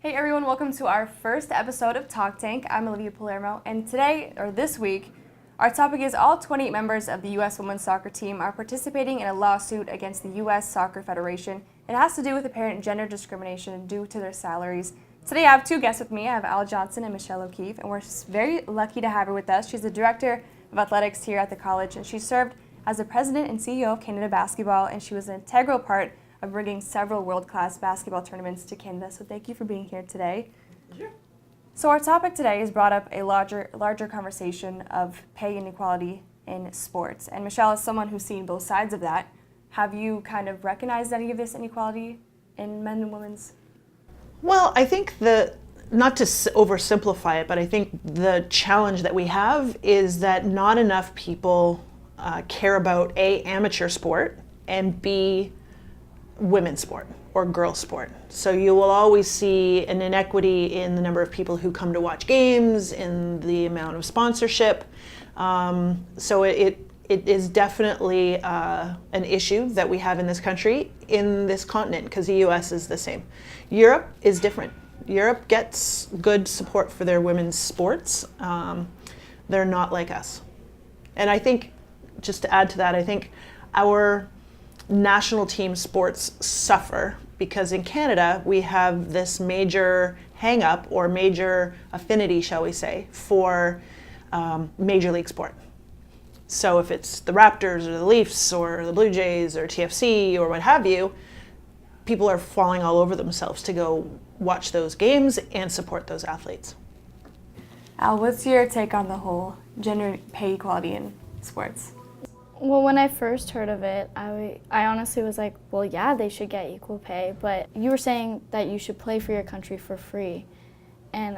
Hey everyone, welcome to our first episode of Talk Tank. I'm Olivia Palermo, and today, or this week, our topic is all 28 members of the U.S. women's soccer team are participating in a lawsuit against the U.S. Soccer Federation. It has to do with apparent gender discrimination due to their salaries. Today I have two guests with me. I have Al Johnson and Michelle O'Keefe, and we're very lucky to have her with us. She's the director of athletics here at the college, and she served as the president and CEO of Canada Basketball, and she was an integral part of bringing several world-class basketball tournaments to Canada. So thank you for being here today. Sure. So our topic today has brought up a larger conversation of pay inequality in sports. And Michelle, as someone who's seen both sides of that, have you kind of recognized any of this inequality in men and women's? Well, I think not to oversimplify it, but I think the challenge that we have is that not enough people care about A, amateur sport, and B, women's sport or girls sport. So you will always see an inequity in the number of people who come to watch games, in the amount of sponsorship. So it is definitely an issue that we have in this country, in this continent, because the US is the same. Europe is different. Europe gets good support for their women's sports. They're not like us. And I think, just to add to that, I think our national team sports suffer because in Canada we have this major hang-up or major affinity, shall we say, for major league sport. So if it's the Raptors or the Leafs or the Blue Jays or TFC or what have you, people are falling all over themselves to go watch those games and support those athletes. Al, what's your take on the whole gender pay equality in sports? Well, when I first heard of it, I honestly was like, well, yeah, they should get equal pay, but you were saying that you should play for your country for free, and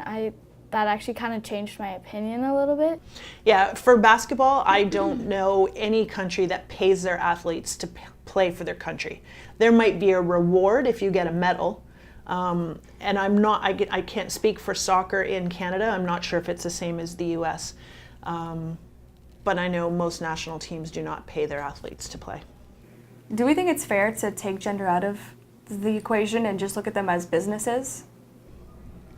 that actually kind of changed my opinion a little bit. Yeah, for basketball, I don't know any country that pays their athletes to play for their country. There might be a reward if you get a medal, and I can't speak for soccer in Canada. I'm not sure if it's the same as the US. But I know most national teams do not pay their athletes to play. Do we think it's fair to take gender out of the equation and just look at them as businesses?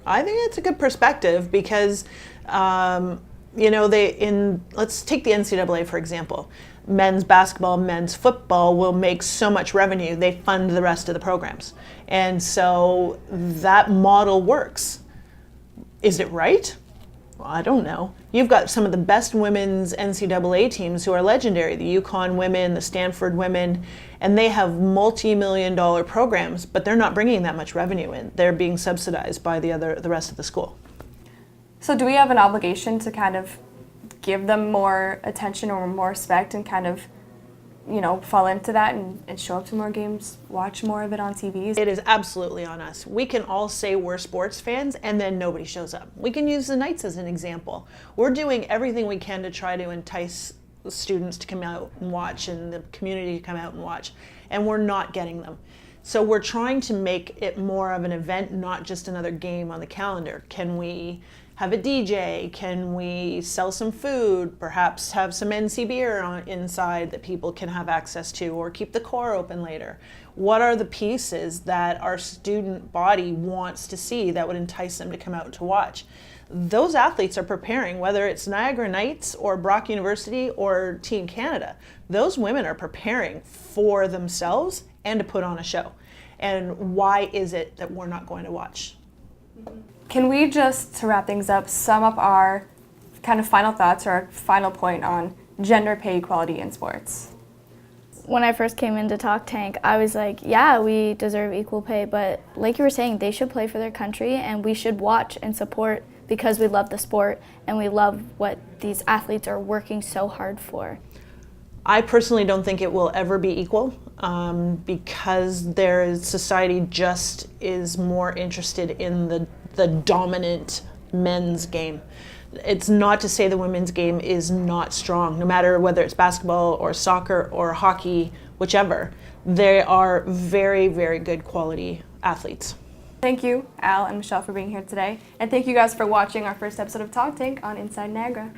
I think it's a good perspective because, let's take the NCAA for example. Men's basketball, men's football will make so much revenue, they fund the rest of the programs. And so that model works. Is it right? Well, I don't know. You've got some of the best women's NCAA teams who are legendary, the UConn women, the Stanford women, and they have multi-million-dollar programs, but they're not bringing that much revenue in. They're being subsidized by the rest of the school. So do we have an obligation to kind of give them more attention or more respect and kind of, fall into that and show up to more games, watch more of it on TV? It is absolutely on us. We can all say we're sports fans and then nobody shows up. We can use the Knights as an example. We're doing everything we can to try to entice students to come out and watch and the community to come out and watch, and we're not getting them. So we're trying to make it more of an event, not just another game on the calendar. Can we have a DJ? Can we sell some food? Perhaps have some NC beer inside that people can have access to, or keep the core open later? What are the pieces that our student body wants to see that would entice them to come out to watch? Those athletes are preparing, whether it's Niagara Knights or Brock University or Team Canada. Those women are preparing for themselves and to put on a show. And why is it that we're not going to watch? Can we just, to wrap things up, sum up our kind of final thoughts or our final point on gender pay equality in sports? When I first came into Talk Tank, I was like, yeah, we deserve equal pay, but like you were saying, they should play for their country and we should watch and support because we love the sport and we love what these athletes are working so hard for. I personally don't think it will ever be equal because society just is more interested in the dominant men's game. It's not to say the women's game is not strong, no matter whether it's basketball or soccer or hockey, whichever. They are very, very good quality athletes. Thank you, Al and Michelle, for being here today. And thank you guys for watching our first episode of Talk Tank on Inside Niagara.